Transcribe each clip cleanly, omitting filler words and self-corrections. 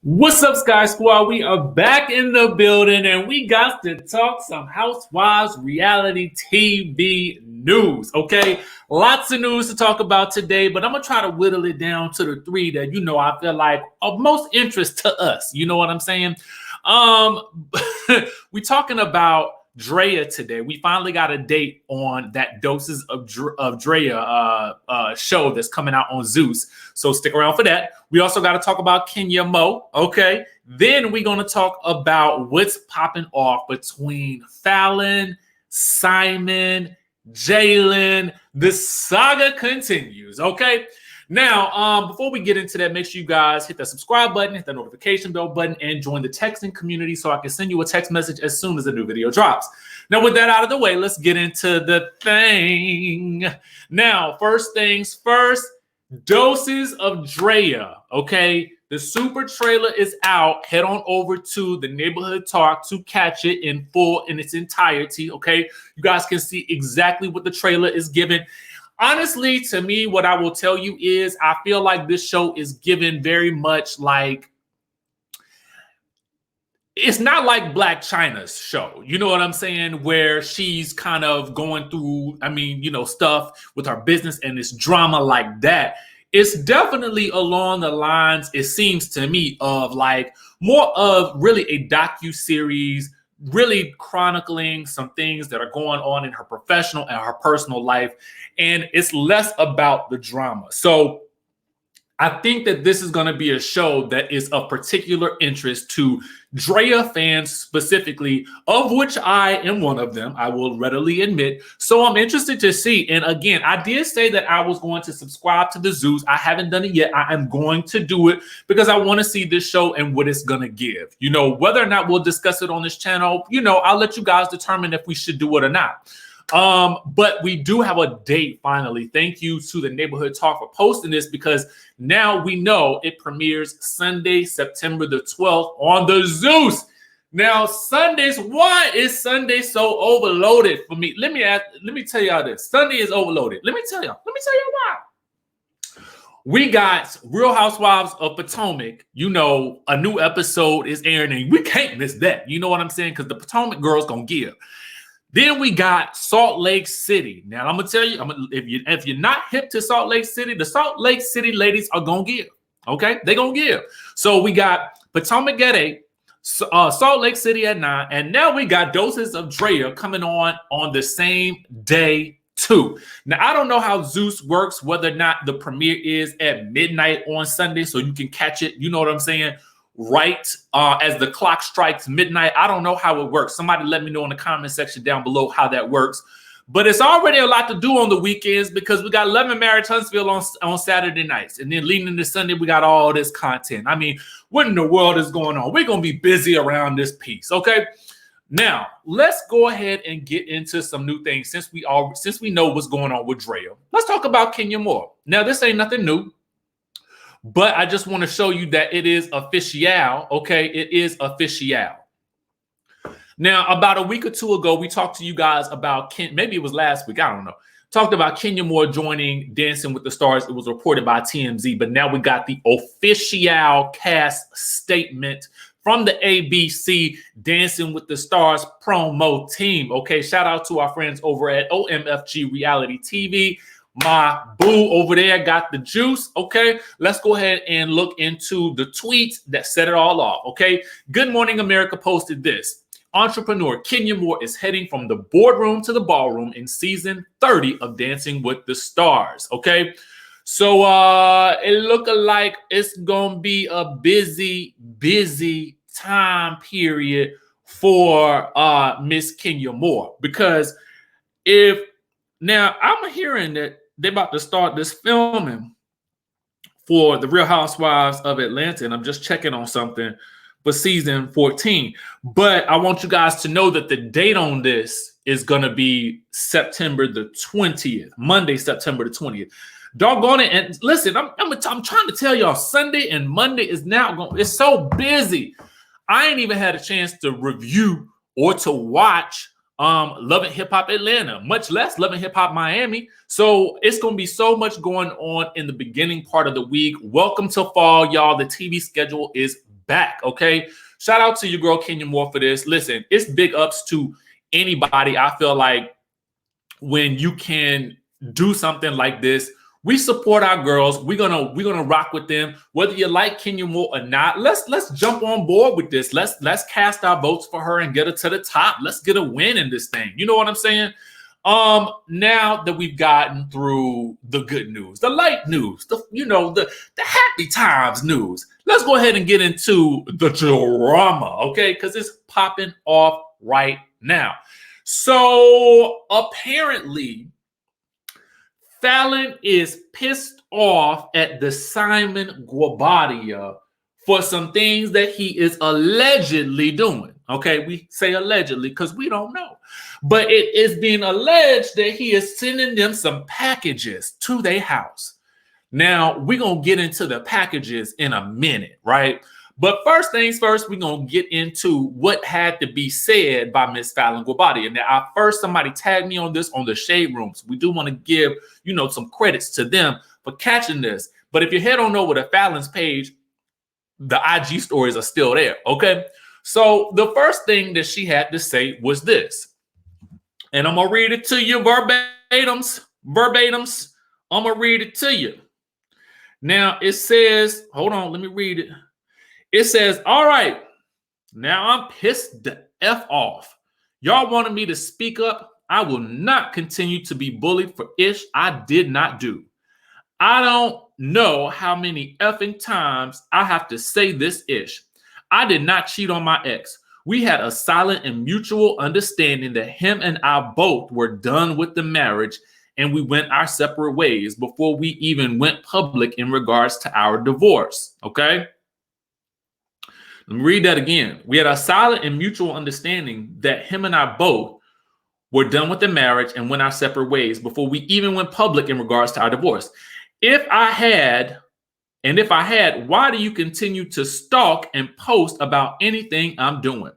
What's up, Sky Squad? We are back in the building and we got to talk some Housewives reality TV news, okay? Lots of news to talk about today, but I'm going to try to whittle it down to the three that, I feel like of most interest to us. You know what I'm saying? We're talking about Draya today. We finally got a date on that Doses of Draya show that's coming out on Zeus. So stick around for that. We also got to talk about Kenya Moe. Okay. Then we're going to talk about what's popping off between Falynn, Simon, Jalen. The saga continues. Okay. Now, before we get into that, make sure you guys hit that subscribe button, hit that notification bell button, and join the texting community so I can send you a text message as soon as a new video drops. Now, with that out of the way, let's get into the thing. Now, first things first, Doses of Draya, okay? The super trailer is out. Head on over to the Neighborhood Talk to catch it in full in its entirety, okay? You guys can see exactly what the trailer is giving. Honestly, to me, what I will tell you is I feel like this show is given very much like, it's not like Black China's show. You know what I'm saying? Where she's kind of going through, stuff with her business and it's drama like that. It's definitely along the lines, it seems to me, of like more of really a docu-series, really chronicling some things that are going on in her professional and her personal life. And it's less about the drama. So I think that this is going to be a show that is of particular interest to Draya fans specifically, of which I am one of them, I will readily admit. So I'm interested to see. And again, I did say that I was going to subscribe to the Zeus. I haven't done it yet. I am going to do it because I want to see this show and what it's going to give. Whether or not we'll discuss it on this channel, I'll let you guys determine if we should do it or not. But we do have a date finally. Thank you to the Neighborhood Talk for posting this because now we know it premieres Sunday, September the 12th on the Zeus. Now, Sundays, why is Sunday so overloaded for me? Let me tell y'all this. Sunday is overloaded. Let me tell y'all why. We got Real Housewives of Potomac. A new episode is airing and we can't miss that. You know what I'm saying? Because the Potomac girls gonna give. Then we got Salt Lake City. Now, I'm going to tell you, if you're not hip to Salt Lake City, the Salt Lake City ladies are going to give, okay? They're going to give. So we got Potomac at 8, Salt Lake City at 9, and now we got Doses of Draya coming on the same day, too. Now, I don't know how Zeus works, whether or not the premiere is at midnight on Sunday so you can catch it. You know what I'm saying? Right as the clock strikes midnight. I don't know how it works. Somebody let me know in the comment section down below how that works. But it's already a lot to do on the weekends because we got 11 Marriage Huntsville on Saturday nights. And then leading into Sunday, we got all this content. I mean, what in the world is going on? We're going to be busy around this piece, okay? Now, let's go ahead and get into some new things since we know what's going on with Draya. Let's talk about Kenya Moe. Now, this ain't nothing new. But I just want to show you that it is official, okay? It is official. Now, about a week or two ago, we talked to you guys about, maybe it was last week, I don't know. Talked about Kenya Moe joining Dancing with the Stars. It was reported by TMZ, but now we got the official cast statement from the ABC Dancing with the Stars promo team, okay? Shout out to our friends over at OMFG Reality TV. My boo over there got the juice, okay? Let's go ahead and look into the tweet that set it all off, okay? Good Morning America posted this. Entrepreneur Kenya Moe is heading from the boardroom to the ballroom in season 30 of Dancing with the Stars, okay? So it looked like it's going to be a busy time period for Miss Kenya Moe because now I'm hearing that they're about to start this filming for the Real Housewives of Atlanta. And I'm just checking on something for season 14. But I want you guys to know that the date on this is going to be September the 20th, Monday, September the 20th. Doggone it. And listen, I'm trying to tell y'all Sunday and Monday is now going, it's so busy. I ain't even had a chance to review or to watch Love and Hip Hop Atlanta, much less Love and Hip Hop Miami. So it's going to be so much going on in the beginning part of the week. Welcome to fall, y'all. The TV schedule is back, okay? Shout out to your girl, Kenya Moore, for this. Listen, it's big ups to anybody. I feel like when you can do something like this, we support our girls. We're gonna rock with them, whether you like Kenya Moore or not. Let's jump on board with this. Let's cast our votes for her and get her to the top. Let's get a win in this thing. You know what I'm saying? Now that we've gotten through the good news, the light news, the happy times news, let's go ahead and get into the drama, okay? Because it's popping off right now. So apparently, Falynn is pissed off at the Simon Guobadia for some things that he is allegedly doing. Okay, we say allegedly because we don't know. But it is being alleged that he is sending them some packages to their house. Now, we're going to get into the packages in a minute, right? But first things first, we're going to get into what had to be said by Miss Falynn Guobadia. Now, somebody tagged me on this on the Shade Rooms. We do want to give, some credits to them for catching this. But if you head on over to Falynn's page, the IG stories are still there, okay? So the first thing that she had to say was this. And I'm going to read it to you verbatims. I'm going to read it to you. Now, it says, hold on, let me read it. It says, all right, now I'm pissed the F off. Y'all wanted me to speak up. I will not continue to be bullied for ish I did not do. I don't know how many effing times I have to say this ish. I did not cheat on my ex. We had a silent and mutual understanding that him and I both were done with the marriage, and we went our separate ways before we even went public in regards to our divorce. Okay? Let me read that again. We had a silent and mutual understanding that him and I both were done with the marriage and went our separate ways before we even went public in regards to our divorce. If I had, why do you continue to stalk and post about anything I'm doing?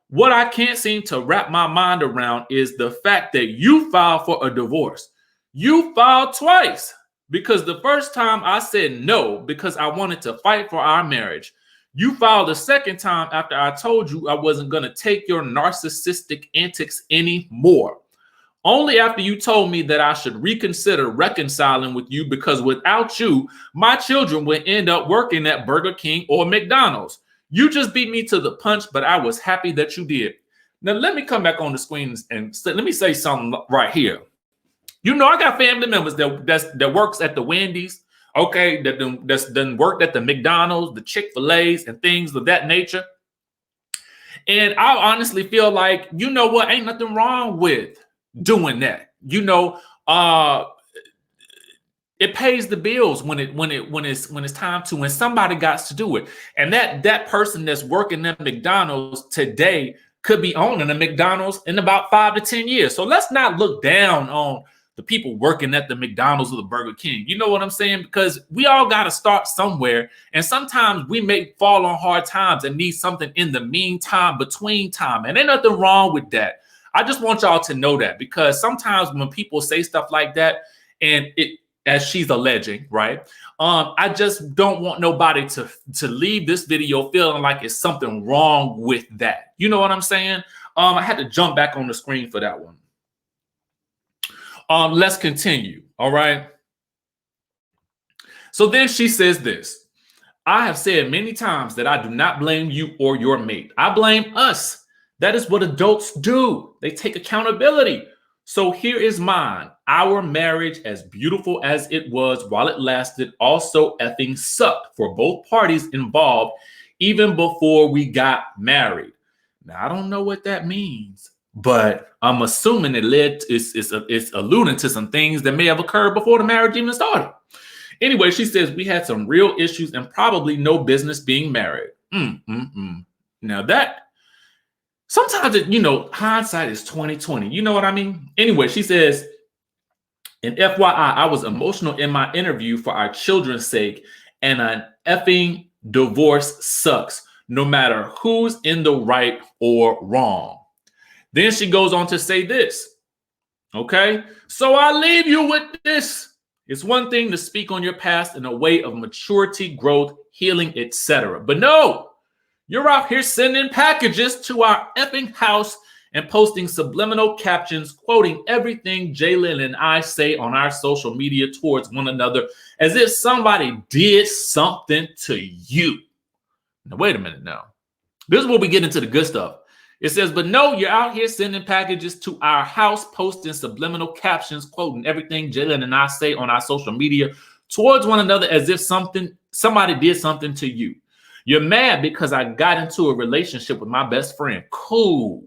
What I can't seem to wrap my mind around is the fact that you filed for a divorce. You filed twice, because the first time I said no because I wanted to fight for our marriage. You filed the second time after I told you I wasn't going to take your narcissistic antics anymore. Only after you told me that I should reconsider reconciling with you, because without you, my children would end up working at Burger King or McDonald's. You just beat me to the punch, but I was happy that you did. Now, let me come back on the screen and let me say something right here. I got family members that works at the Wendy's, okay, that's done worked at the McDonald's, the Chick-fil-A's, and things of that nature. And I honestly feel like, ain't nothing wrong with doing that. It pays the bills when it's time to, when somebody got to do it. And that person that's working at McDonald's today could be owning a McDonald's in about 5 to 10 years. So let's not look down on the people working at the McDonald's or the Burger King. You know what I'm saying? Because we all got to start somewhere. And sometimes we may fall on hard times and need something in the meantime, between time. And ain't nothing wrong with that. I just want y'all to know that, because sometimes when people say stuff like that, and it, as she's alleging, right? I just don't want nobody to leave this video feeling like it's something wrong with that. You know what I'm saying? I had to jump back on the screen for that one. Let's continue. All right. So then she says this. I have said many times that I do not blame you or your mate. I blame us. That is what adults do. They take accountability. So here is mine. Our marriage, as beautiful as it was while it lasted, also effing sucked for both parties involved, even before we got married. Now, I don't know what that means, but I'm assuming it's alluding to some things that may have occurred before the marriage even started. Anyway, she says we had some real issues and probably no business being married. Now that, sometimes, hindsight is 20/20. You know what I mean? Anyway, she says, and FYI, I was emotional in my interview for our children's sake, and an effing divorce sucks, no matter who's in the right or wrong. Then she goes on to say this. Okay, so I leave you with this. It's one thing to speak on your past in a way of maturity, growth, healing, etc. But no, You're out here sending packages to our effing house and posting subliminal captions quoting everything Jalen and I say on our social media towards one another as if somebody did something to you. Now, wait a minute now. This is where we get into the good stuff. It says, but no, you're out here sending packages to our house, posting subliminal captions, quoting everything Jalen and I say on our social media towards one another as if somebody did something to you. You're mad because I got into a relationship with my best friend. Cool.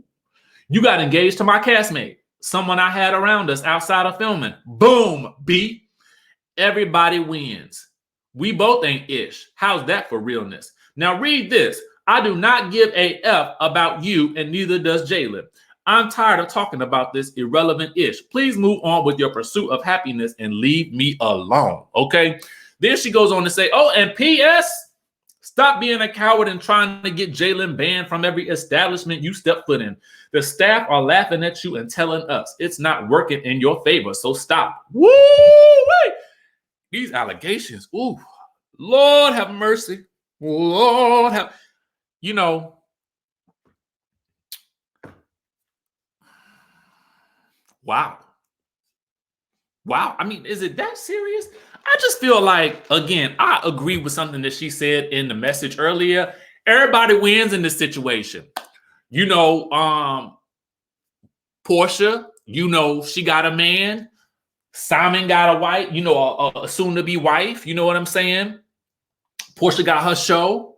You got engaged to my castmate, someone I had around us outside of filming. Boom, B. Everybody wins. We both ain't ish. How's that for realness? Now read this. I do not give a F about you, and neither does Jalen. I'm tired of talking about this irrelevant-ish. Please move on with your pursuit of happiness and leave me alone, okay? Then she goes on to say, oh, and P.S., stop being a coward and trying to get Jalen banned from every establishment you step foot in. The staff are laughing at you and telling us it's not working in your favor, so stop. Woo-wee! These allegations, ooh, Lord have mercy. Lord have... You know, wow. I mean, is it that serious? I just feel like, again, I agree with something that she said in the message earlier. Everybody wins in this situation. You know, Porsha, you know, she got a man. Simon got a wife, you know, a soon-to-be wife. You know what I'm saying? Porsha got her show.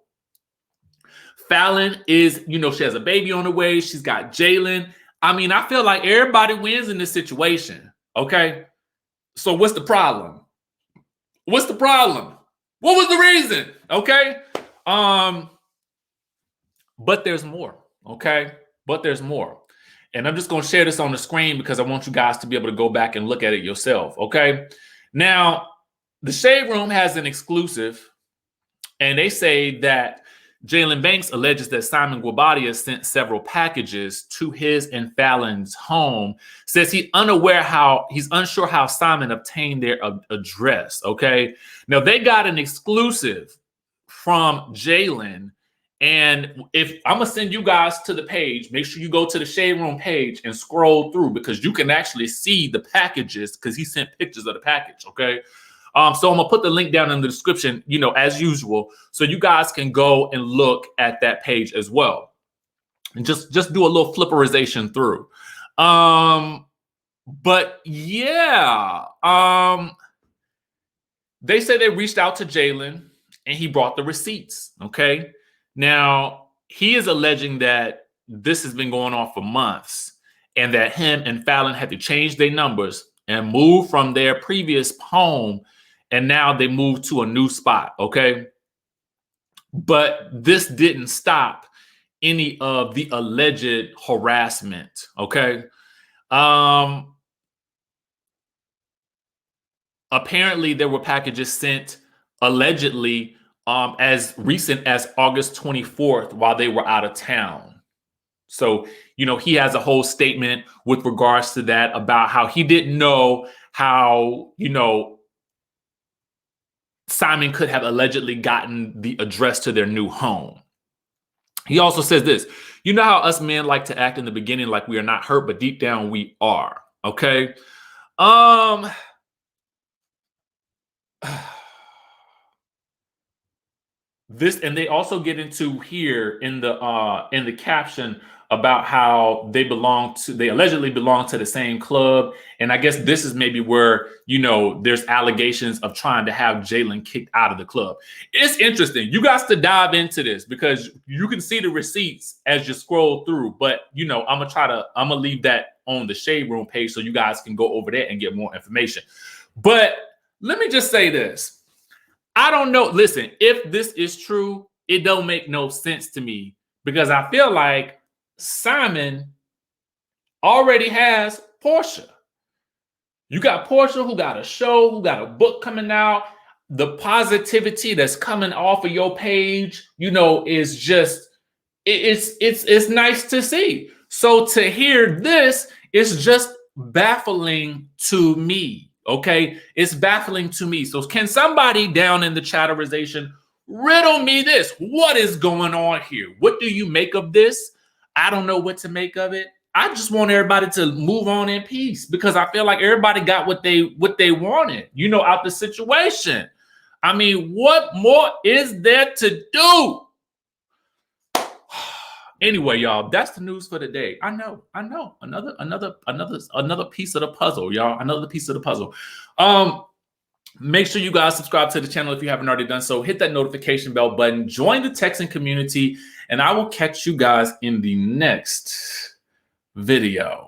Falynn is, you know, she has a baby on the way. She's got Jalen. I mean, I feel like everybody wins in this situation. Okay. So what's the problem? What's the problem? What was the reason? Okay. But there's more. Okay. But there's more. And I'm just going to share this on the screen because I want you guys to be able to go back and look at it yourself. Okay. Now, the Shade Room has an exclusive, and they say that Jalen Banks alleges that Falynn Guobadia sent several packages to his and Falynn's home. Says he's unsure how Simon obtained their address. Okay. Now they got an exclusive from Jalen. And if I'm going to send you guys to the page, make sure you go to the Shade Room page and scroll through because you can actually see the packages because he sent pictures of the package. Okay. So I'm gonna put the link down in the description, you know, as usual, so you guys can go and look at that page as well, and just do a little flipperization through. But yeah, they say they reached out to Jalen and he brought the receipts. Okay, now he is alleging that this has been going on for months and that him and Falynn had to change their numbers and move from their previous home. And now they moved to a new spot, okay? But this didn't stop any of the alleged harassment, okay? Apparently, there were packages sent allegedly as recent as August 24th while they were out of town. So, you know, he has a whole statement with regards to that about how he didn't know how, you know, Simon could have allegedly gotten the address to their new home. He also says this, you know how us men like to act in the beginning like we are not hurt, but deep down we are, okay? This, and they also get into here in the caption about how they allegedly belong to the same club. And I guess this is maybe where, you know, there's allegations of trying to have Jalen kicked out of the club. It's interesting. You guys to dive into this because you can see the receipts as you scroll through. But, you know, I'm gonna leave that on the Shade Room page so you guys can go over there and get more information. But let me just say this. I don't know. Listen, if this is true, it don't make no sense to me because I feel like Simon already has Porsha. You got Porsha who got a show, who got a book coming out. The positivity that's coming off of your page, you know, is just, it's nice to see. So to hear this is just baffling to me. Okay, it's baffling to me. So can somebody down in the chatterization, Riddle me this. What is going on here? What do you make of this? I don't know what to make of it. I just want everybody to move on in peace because I feel like everybody got what they wanted, you know, out the situation. I mean, what more is there to do? Anyway, y'all, that's the news for the day. I know. Another piece of the puzzle, y'all. Another piece of the puzzle. Make sure you guys subscribe to the channel if you haven't already done so. Hit that notification bell button. Join the texting community, and I will catch you guys in the next video.